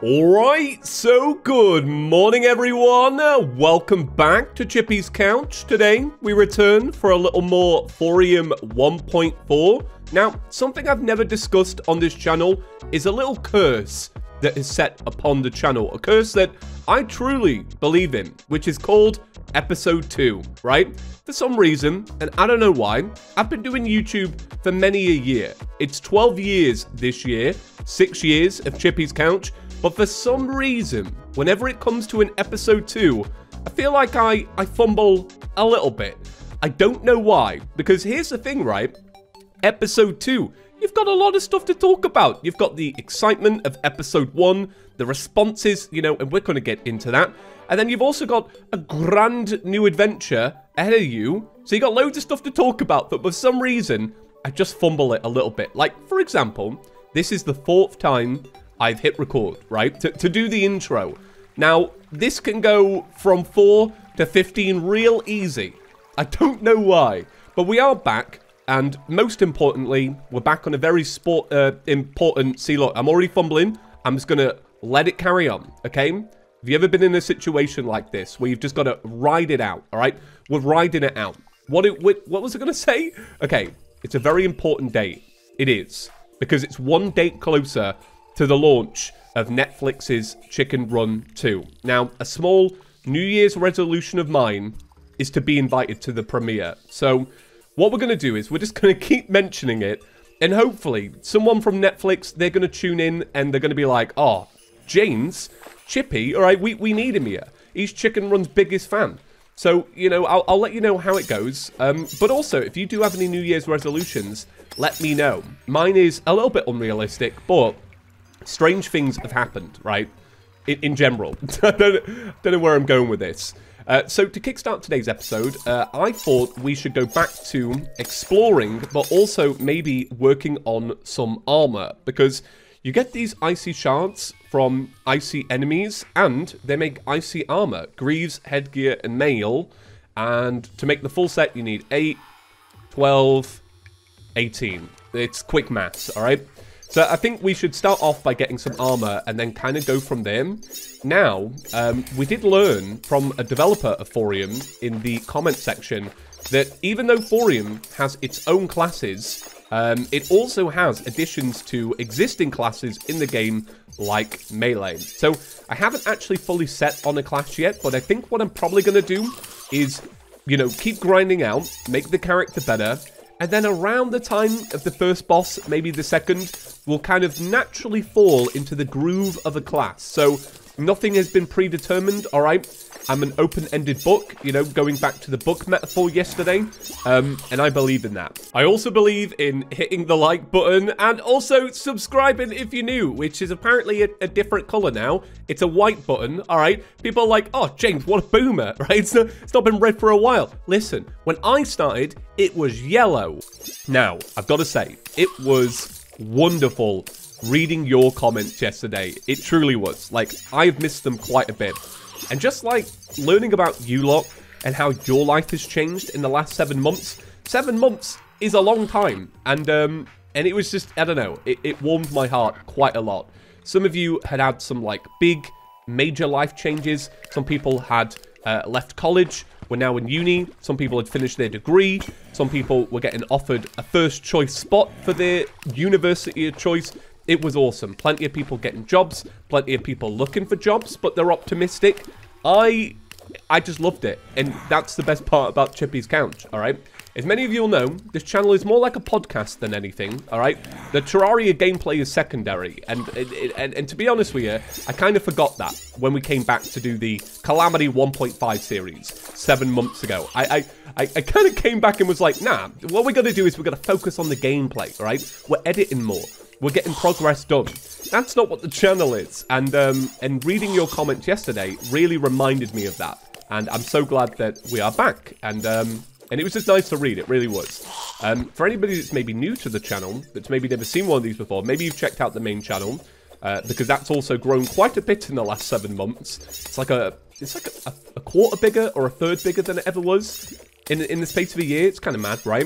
Alright, so good morning everyone. Welcome back to Chippy's Couch. Today we return for a little more Thorium 1.4. Now, something I've never discussed on this channel is a little curse that is set upon the channel. A curse that I truly believe in, which is called Episode 2, right? For some reason, and I don't know why, I've been doing YouTube for many a year. It's 12 years this year, 6 years of Chippy's Couch. But for some reason, whenever it comes to an episode 2, I feel like I fumble a little bit. I don't know why, because here's the thing, right? Episode 2, you've got a lot of stuff to talk about. You've got the excitement of episode 1, the responses, you know, and we're going to get into that. And then you've also got a grand new adventure ahead of you. So you got loads of stuff to talk about, but for some reason, I just fumble it a little bit. Like, for example, this is the 4th time I've hit record, right, to do the intro. Now, this can go from 4 to 15 real easy. I don't know why, but we are back, and most importantly, we're back on a very important... See, look, I'm already fumbling. I'm just going to let it carry on, okay? Have you ever been in a situation like this where you've just got to ride it out, all right? We're riding it out. What was I going to say? Okay, it's a very important date. It is, because it's one date closer to the launch of Netflix's Chicken Run 2. Now, a small New Year's resolution of mine is to be invited to the premiere. So, what we're going to do is we're just going to keep mentioning it, and hopefully, someone from Netflix, they're going to tune in, and they're going to be like, oh, James, Chippy, all right, we need him here. He's Chicken Run's biggest fan. So, you know, I'll let you know how it goes. But also, if you do have any New Year's resolutions, let me know. Mine is a little bit unrealistic, but strange things have happened, right? In general. I don't know where I'm going with this. So to kickstart today's episode, I thought we should go back to exploring, but also maybe working on some armor. Because you get these icy shards from icy enemies, and they make icy armor. Greaves, headgear, and mail. And to make the full set, you need 8, 12, 18. It's quick maths, alright? So I think we should start off by getting some armor and then kind of go from there. Now, we did learn from a developer of Thorium in the comment section that even though Thorium has its own classes, it also has additions to existing classes in the game like melee. So I haven't actually fully set on a class yet, but I think what I'm probably going to do is, you know, keep grinding out, make the character better. And then around the time of the first boss, maybe the second, will kind of naturally fall into the groove of a class. So nothing has been predetermined, all right? I'm an open-ended book, you know, going back to the book metaphor yesterday, and I believe in that. I also believe in hitting the like button and also subscribing if you're new, which is apparently a different color now. It's a white button, all right? People are like, oh, James, what a boomer, right? It's not been red for a while. Listen, when I started, it was yellow. Now, I've got to say, it was wonderful reading your comments yesterday. It truly was. Like, I've missed them quite a bit. And just like learning about you lot and how your life has changed in the last 7 months. 7 months is a long time. And it was just, I don't know, it warmed my heart quite a lot. Some of you had some like big major life changes. Some people had left college, were now in uni. Some people had finished their degree. Some people were getting offered a first choice spot for their university of choice. It was awesome. Plenty of people getting jobs, plenty of people looking for jobs, but they're optimistic. I just loved it, and that's the best part about Chippy's Couch, all right? As many of you will know, this channel is more like a podcast than anything, all right? The Terraria gameplay is secondary, and to be honest with you, I kind of forgot that when we came back to do the Calamity 1.5 series 7 months ago. I kind of came back and was like, nah, what we're going to do is we're going to focus on the gameplay, all right? We're editing more. We're getting progress done. That's not what the channel is. And reading your comments yesterday really reminded me of that. And I'm so glad that we are back. And it was just nice to read. It really was. For anybody that's maybe new to the channel, that's maybe never seen one of these before, maybe you've checked out the main channel, because that's also grown quite a bit in the last 7 months. It's like a quarter bigger or a third bigger than it ever was in the space of a year. It's kind of mad, right?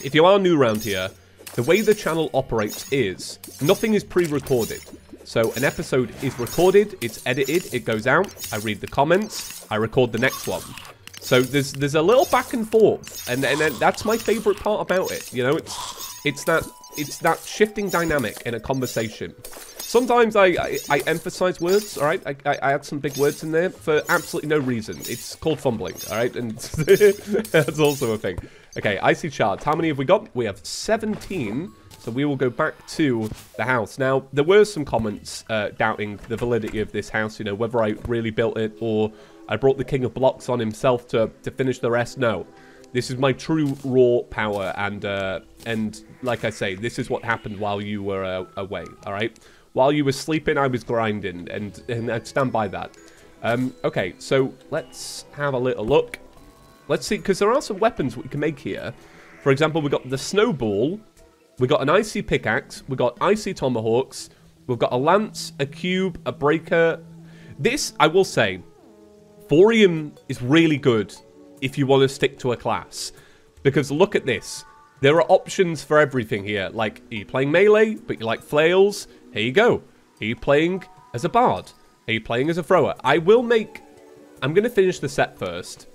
If you are new around here, the way the channel operates is nothing is pre-recorded. So an episode is recorded, it's edited, it goes out, I read the comments, I record the next one. So there's a little back and forth, and that's my favorite part about it. You know, it's that shifting dynamic in a conversation. Sometimes I emphasize words, all right? I add some big words in there for absolutely no reason. It's called fumbling, all right? And that's also a thing. Okay, icy shards. How many have we got? We have 17. So we will go back to the house. Now, there were some comments doubting the validity of this house, you know, whether I really built it or I brought the King of Blocks on himself to finish the rest. No, this is my true raw power, and like I say, this is what happened while you were away, all right? While you were sleeping, I was grinding, and I'd stand by that. Okay, so let's have a little look. Let's see, because there are some weapons we can make here. For example, we got the snowball. We got an icy pickaxe, we got icy tomahawks, we've got a lance, a cube, a breaker. This, I will say, Thorium is really good if you want to stick to a class. Because look at this. There are options for everything here. Like, are you playing melee, but you like flails? Here you go. Are you playing as a bard? Are you playing as a thrower? I'm going to finish the set first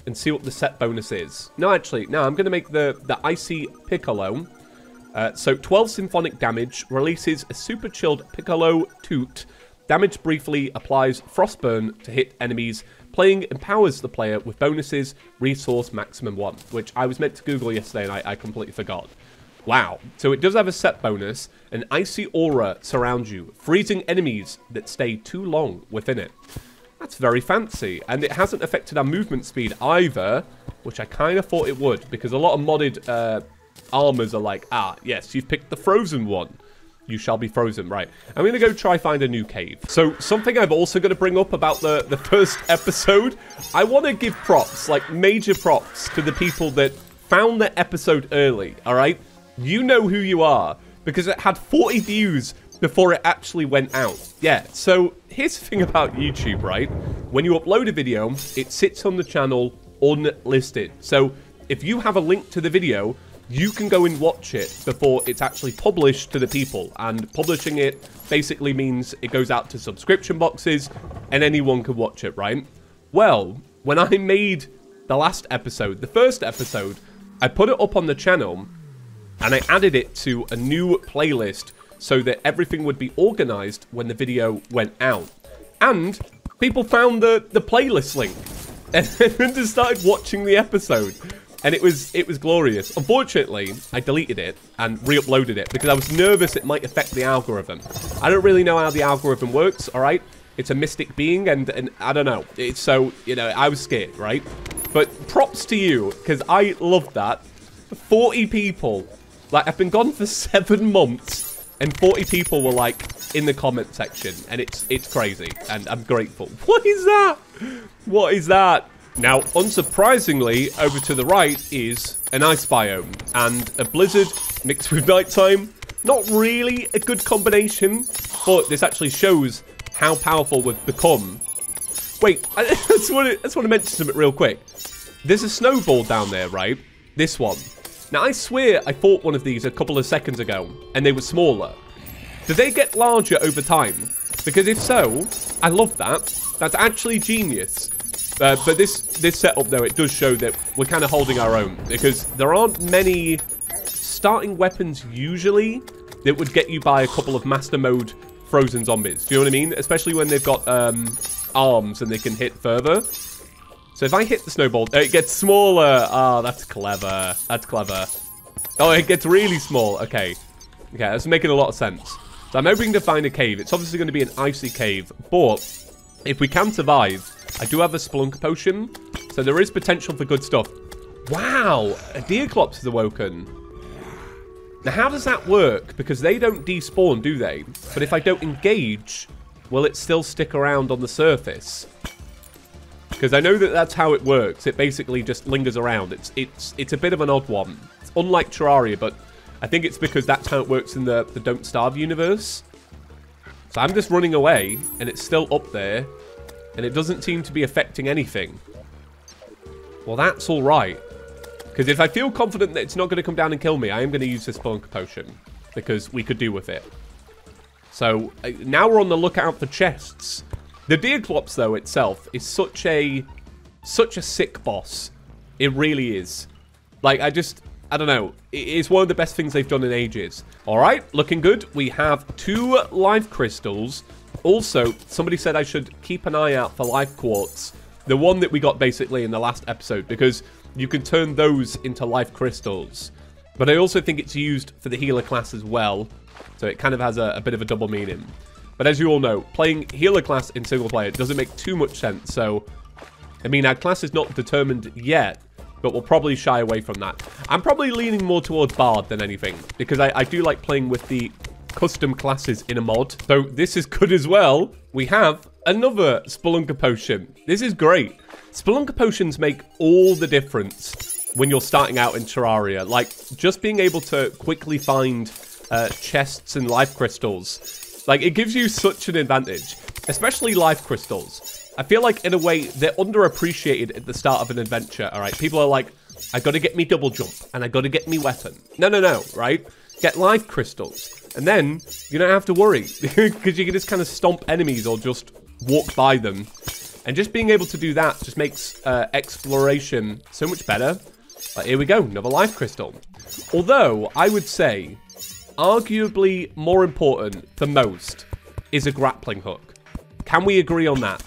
and see what the set bonus is. No, actually, no, I'm going to make the icy piccolo. So 12 symphonic damage, releases a super chilled piccolo toot. Damage briefly applies frostburn to hit enemies. Playing empowers the player with bonuses, resource maximum 1, which I was meant to Google yesterday and I completely forgot. Wow. So it does have a set bonus. An icy aura surrounds you, freezing enemies that stay too long within it. That's very fancy. And it hasn't affected our movement speed either, which I kind of thought it would, because a lot of modded armors are like, ah, yes, you've picked the frozen one. You shall be frozen. Right. I'm going to go try find a new cave. So something I've also got to bring up about the first episode, I want to give props, like major props, to the people that found the episode early, all right? You know who you are, because it had 40 views before it actually went out. Yeah, so here's the thing about YouTube, right? When you upload a video, it sits on the channel unlisted. So if you have a link to the video, you can go and watch it before it's actually published to the people. And publishing it basically means it goes out to subscription boxes and anyone can watch it, right? Well, when I made the last episode, the first episode, I put it up on the channel and I added it to a new playlist so that everything would be organized when the video went out. And people found the playlist link and then just started watching the episode. And it was glorious. Unfortunately, I deleted it and re-uploaded it because I was nervous it might affect the algorithm. I don't really know how the algorithm works, all right? It's a mystic being, and I don't know. It's so, you know, I was scared, right? But props to you, because I loved that. 40 people. Like, I've been gone for 7 months, and 40 people were, like, in the comment section. And it's crazy, and I'm grateful. What is that? What is that? Now, unsurprisingly, over to the right is an ice biome and a blizzard mixed with nighttime. Not really a good combination, but this actually shows how powerful we've become. Wait, I just want to mention something real quick. There's a snowball down there, right? This one. Now, I swear I fought one of these a couple of seconds ago, and they were smaller. Do they get larger over time? Because if so, I love that. That's actually genius. But this setup, though, it does show that we're kind of holding our own. Because there aren't many starting weapons, usually, that would get you by a couple of Master Mode frozen zombies. Do you know what I mean? Especially when they've got arms and they can hit further. So if I hit the snowball, it gets smaller. Ah, that's clever. That's clever. Oh, it gets really small. Okay. Okay, that's making a lot of sense. So I'm hoping to find a cave. It's obviously going to be an icy cave. But if we can survive, I do have a Spelunker potion, so there is potential for good stuff. Wow, a Deerclops has awoken. Now, how does that work? Because they don't despawn, do they? But if I don't engage, will it still stick around on the surface? Because I know that that's how it works. It basically just lingers around. It's a bit of an odd one. It's unlike Terraria, but I think it's because that's how it works in the Don't Starve universe. So I'm just running away, and it's still up there. And it doesn't seem to be affecting anything. Well, that's all right. Because if I feel confident that it's not going to come down and kill me, I am going to use this Spelunker potion. Because we could do with it. So now we're on the lookout for chests. The Deerclops, though, itself is such a sick boss. It really is. Like, I don't know. It's one of the best things they've done in ages. All right, looking good. We have 2 life crystals. Also, somebody said I should keep an eye out for life quartz. The one that we got basically in the last episode, because you can turn those into life crystals. But I also think it's used for the healer class as well. So it kind of has a bit of a double meaning. But as you all know, playing healer class in single player doesn't make too much sense. So, I mean, our class is not determined yet, but we'll probably shy away from that. I'm probably leaning more towards Bard than anything, because I do like playing with the custom classes in a mod. So this is good as well. We have another Spelunker Potion. This is great. Spelunker Potions make all the difference when you're starting out in Terraria. Like, just being able to quickly find chests and life crystals. Like, it gives you such an advantage. Especially life crystals. I feel like, in a way, they're underappreciated at the start of an adventure, alright? People are like, I gotta get me double jump, and I gotta get me weapon. No, right? Get life crystals. And then, you don't have to worry. Because you can just kind of stomp enemies or just walk by them. And just being able to do that just makes exploration so much better. But here we go, another life crystal. Although, I would say, arguably more important for most is a grappling hook. Can we agree on that?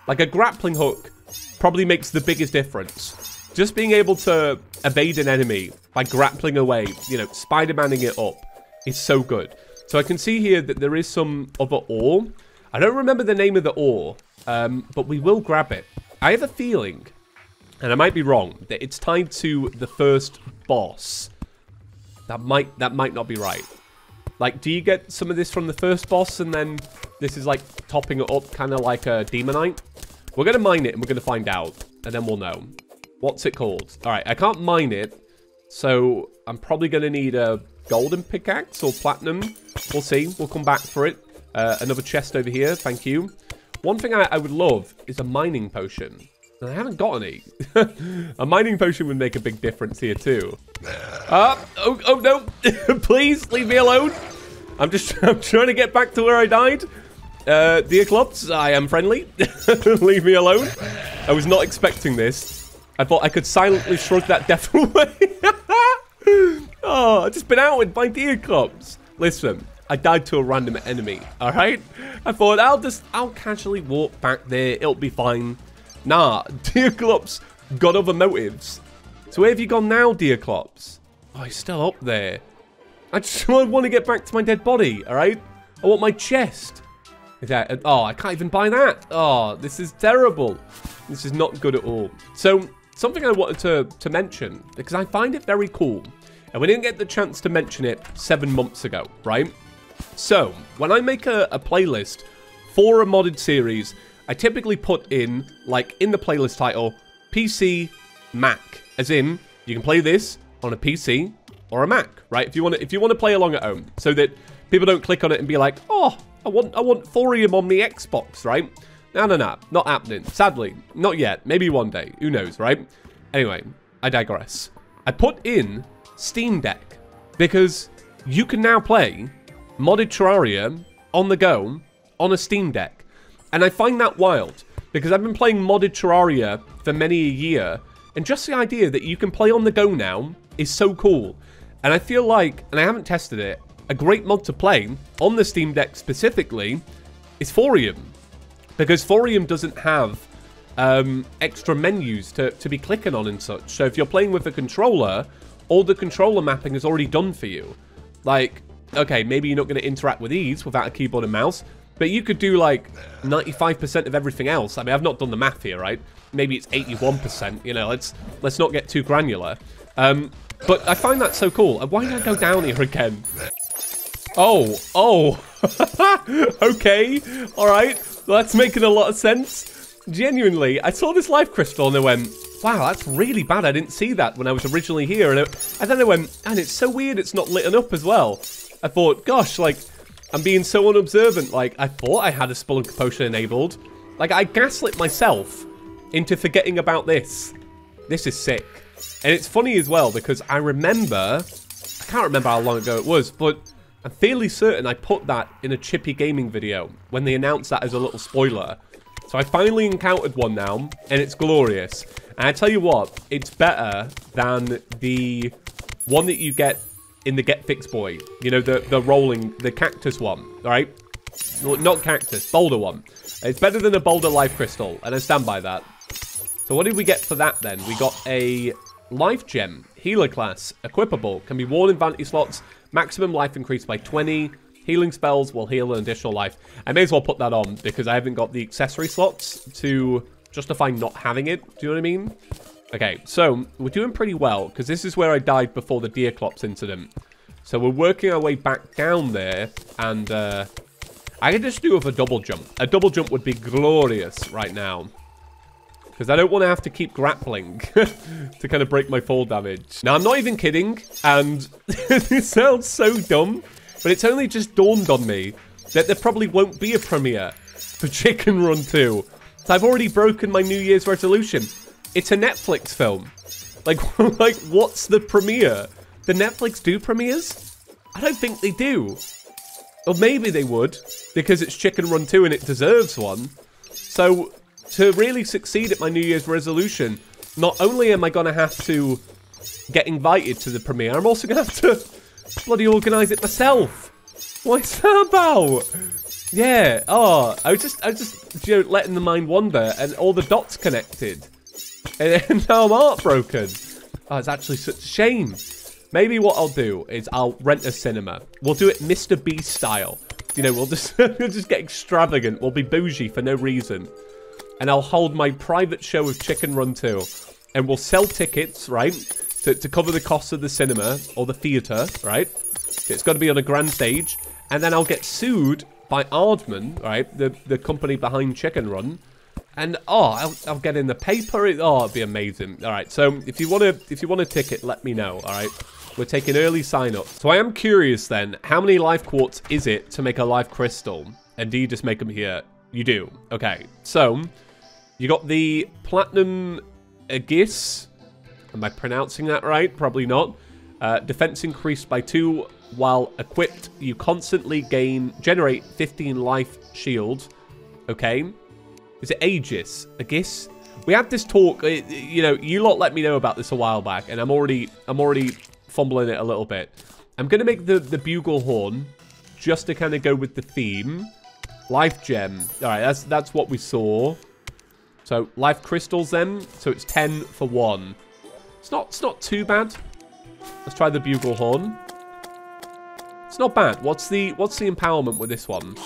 Like, a grappling hook probably makes the biggest difference. Just being able to evade an enemy by grappling away, you know, Spider-Manning it up, is so good. So I can see here that there is some other ore. I don't remember the name of the ore, but we will grab it. I have a feeling, and I might be wrong, that it's tied to the first boss. That might not be right. Like, do you get some of this from the first boss, and then this is like topping it up, kind of like a Demonite? We're going to mine it, and we're going to find out, and then we'll know. What's it called? All right, I can't mine it, so I'm probably going to need a golden pickaxe or platinum. We'll see. We'll come back for it. Another chest over here. Thank you. One thing I would love is a mining potion. And I haven't got any. A mining potion would make a big difference here too. Oh no. Please leave me alone. I'm trying to get back to where I died. Deerclops, I am friendly. Leave me alone. I was not expecting this. I thought I could silently shrug that death away. Oh, I've just been outed by Deerclops. Listen, I died to a random enemy, alright? I thought I'll casually walk back there, it'll be fine. Nah, Deerclops got other motives. So where have you gone now, Deerclops? Oh, he's still up there. I just want to get back to my dead body, alright? I want my chest. Oh, I can't even buy that. Oh, this is terrible. This is not good at all. So, something I wanted to mention, because I find it very cool, and we didn't get the chance to mention it 7 months ago, right? So, when I make a playlist for a modded series, I typically put in, like, in the playlist title, PC, Mac. As in, you can play this on a PC or a Mac, right? If you want to play along at home, so that people don't click on it and be like, oh, I want Thorium on the Xbox, right? No, not happening. Sadly, not yet. Maybe one day. Who knows, right? Anyway, I digress. I put in Steam Deck because you can now play modded Terraria on the go on a Steam Deck. And I find that wild because I've been playing modded Terraria for many a year, and just the idea that you can play on the go now is so cool. And I feel like, and I haven't tested it, a great mod to play on the Steam Deck specifically is Thorium. Because Thorium doesn't have extra menus to be clicking on and such. So if you're playing with a controller, all the controller mapping is already done for you. Like, okay, maybe you're not going to interact with these without a keyboard and mouse, but you could do like 95% of everything else. I mean, I've not done the math here, right? Maybe it's 81%, you know, let's not get too granular. But I find that so cool. Why did I go down here again? Oh. Okay, all right. Well, that's making a lot of sense. Genuinely, I saw this life crystal and I went, wow, that's really bad. I didn't see that when I was originally here. And then I went, and it's so weird it's not lit up as well. I thought, gosh, like, I'm being so unobservant. Like, I thought I had a Spelunker Potion enabled. Like, I gaslit myself into forgetting about this. This is sick. And it's funny as well because I can't remember how long ago it was, but I'm fairly certain I put that in a ChippyGaming video when they announced that as a little spoiler. So I finally encountered one now, and it's glorious. And I tell you what, it's better than the one that you get in the Get Fix Boy. You know, the rolling, the cactus one, all right? No, not cactus, boulder one. It's better than a boulder life crystal, and I stand by that. So what did we get for that then? We got a life gem, healer class, equipable, can be worn in vanity slots, maximum life increased by 20, healing spells will heal an additional life. I may as well put that on because I haven't got the accessory slots to justify not having it. Do you know what I mean? Okay, so we're doing pretty well because this is where I died before the Deerclops incident. So we're working our way back down there, and I could just do with a double jump. A double jump would be glorious right now, because I don't want to have to keep grappling to kind of break my fall damage. Now, I'm not even kidding, and this sounds so dumb, but it's only just dawned on me that there probably won't be a premiere for Chicken Run 2. So I've already broken my New Year's resolution. It's a Netflix film. Like what's the premiere? The Netflix do premieres? I don't think they do. Or maybe they would, because it's Chicken Run 2 and it deserves one. So, to really succeed at my New Year's resolution, not only am I going to have to get invited to the premiere, I'm also going to have to bloody organise it myself. What's that about? Yeah, oh, I was just you know, letting the mind wander, and all the dots connected. And now I'm heartbroken. Oh, it's actually such a shame. Maybe what I'll do is I'll rent a cinema. We'll do it Mr. Beast style. You know, we'll just, we'll just get extravagant. We'll be bougie for no reason. And I'll hold my private show of Chicken Run 2. And we'll sell tickets, right? To cover the costs of the cinema or the theatre, right? It's got to be on a grand stage. And then I'll get sued by Aardman, right? The company behind Chicken Run. And oh, I'll get in the paper. Oh, it'd be amazing. All right, so if you want a ticket, let me know. All right, we're taking early sign-up. So I am curious then, how many life quartz is it to make a life crystal? And do you just make them here? You do. Okay, so you got the platinum aegis. Am I pronouncing that right? Probably not. Defense increased by 2 while equipped. You constantly generate 15 life shield. Okay. Is it Aegis? Aegis? We had this talk, you know, you lot let me know about this a while back, and I'm already fumbling it a little bit. I'm going to make the bugle horn just to kind of go with the theme. Life gem. All right, that's what we saw. So, life crystals then. So, it's 10 for 1. It's not too bad. Let's try the bugle horn. It's not bad. What's the empowerment with this one?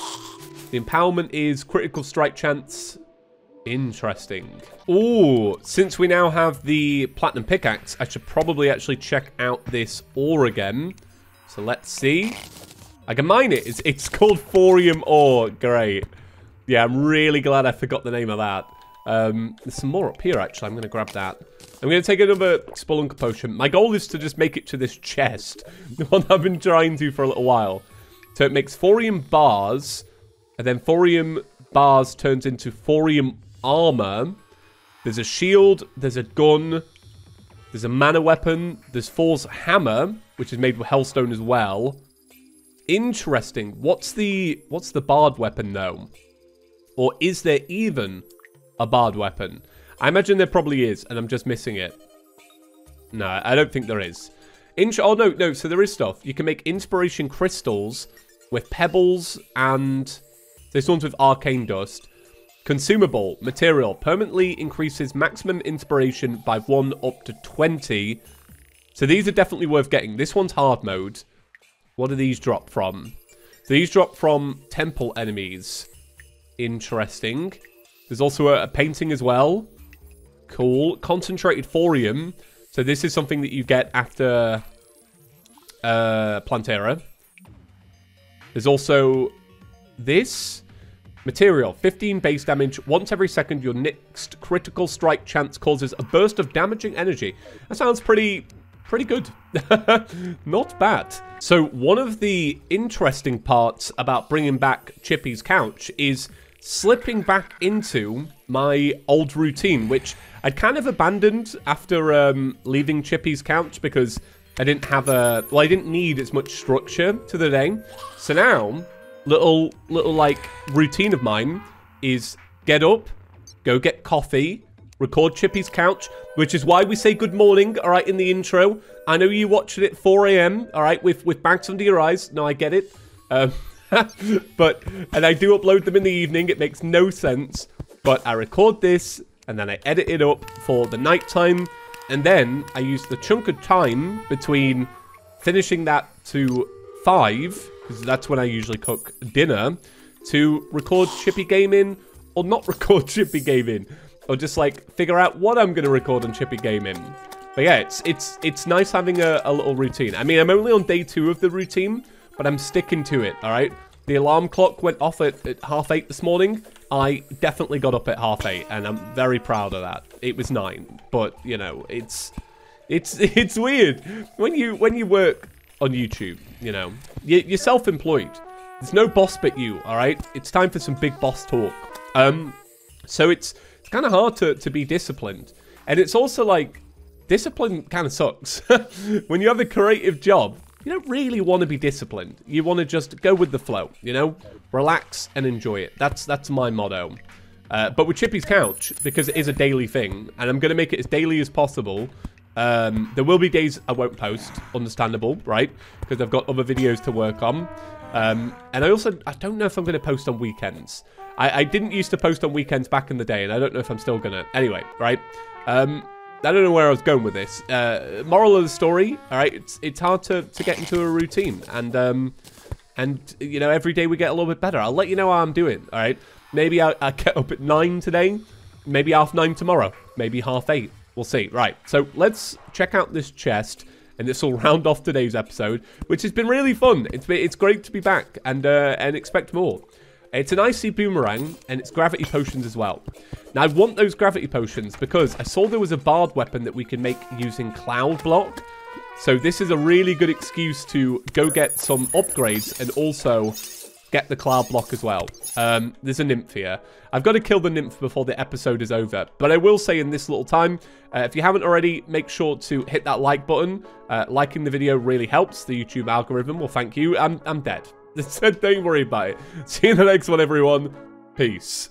The empowerment is critical strike chance. Interesting. Ooh, since we now have the platinum pickaxe, I should probably actually check out this ore again. So let's see. I can mine it. It's called thorium ore. Great. Yeah, I'm really glad I forgot the name of that. There's some more up here, actually. I'm going to grab that. I'm going to take another Spelunker potion. My goal is to just make it to this chest. The one I've been trying to for a little while. So it makes thorium bars. And then thorium bars turns into thorium armor. There's a shield. There's a gun. There's a mana weapon. There's Thor's hammer, which is made with hellstone as well. Interesting. What's the bard weapon though? Or is there even a bard weapon? I imagine there probably is, and I'm just missing it. No, I don't think there is. Oh no. So there is stuff. You can make inspiration crystals with pebbles and this one's with arcane dust. Consumable material permanently increases maximum inspiration by 1 up to 20. So these are definitely worth getting. This one's hard mode. What do these drop from? So these drop from temple enemies. Interesting. There's also a painting as well. Cool. Concentrated thorium. So this is something that you get after Plantera. There's also this. Material, 15 base damage. Once every second, your next critical strike chance causes a burst of damaging energy. That sounds pretty good. Not bad. So one of the interesting parts about bringing back Chippy's Couch is slipping back into my old routine, which I'd kind of abandoned after leaving Chippy's Couch because I didn't have I didn't need as much structure to the day. So now, little like routine of mine is get up, go get coffee, record ChippysCouch, which is why we say good morning, all right, in the intro. I know you watched it at 4 a.m., all right, with bags under your eyes. No, I get it. And I do upload them in the evening. It makes no sense. But I record this, and then I edit it up for the nighttime. And then I use the chunk of time between finishing that to 5, because that's when I usually cook dinner, to record ChippyGaming, or not record ChippyGaming, or just like figure out what I'm going to record on ChippyGaming. But yeah, it's nice having a little routine. I mean, I'm only on day 2 of the routine, but I'm sticking to it, all right? The alarm clock went off at 8:30 this morning. I definitely got up at 8:30, and I'm very proud of that. It was 9, but you know, it's weird when you work on YouTube. You know, you're self-employed. There's no boss but you. All right, it's time for some big boss talk. So it's kind of hard to be disciplined, and it's also like discipline kind of sucks when you have a creative job. You don't really want to be disciplined. You want to just go with the flow, you know? Relax and enjoy it. That's my motto. But with ChippysCouch, because it is a daily thing, and I'm going to make it as daily as possible, there will be days I won't post, understandable, right? Because I've got other videos to work on. And I don't know if I'm going to post on weekends. I didn't used to post on weekends back in the day, and I don't know if I'm still going to. Anyway, right? I don't know where I was going with this. Moral of the story, all right, it's hard to get into a routine. And you know, every day we get a little bit better. I'll let you know how I'm doing, all right? Maybe I get up at 9 today. Maybe 9:30 tomorrow. Maybe 8:30. We'll see. Right, so let's check out this chest. And this will round off today's episode, which has been really fun. It's great to be back and expect more. It's an icy boomerang, and it's gravity potions as well. Now, I want those gravity potions because I saw there was a bard weapon that we can make using cloud block. So this is a really good excuse to go get some upgrades and also get the cloud block as well. There's a nymph here. I've got to kill the nymph before the episode is over. But I will say in this little time, if you haven't already, make sure to hit that like button. Liking the video really helps. The YouTube algorithm will thank you. I'm dead. Don't worry about it. See you in the next one, everyone. Peace.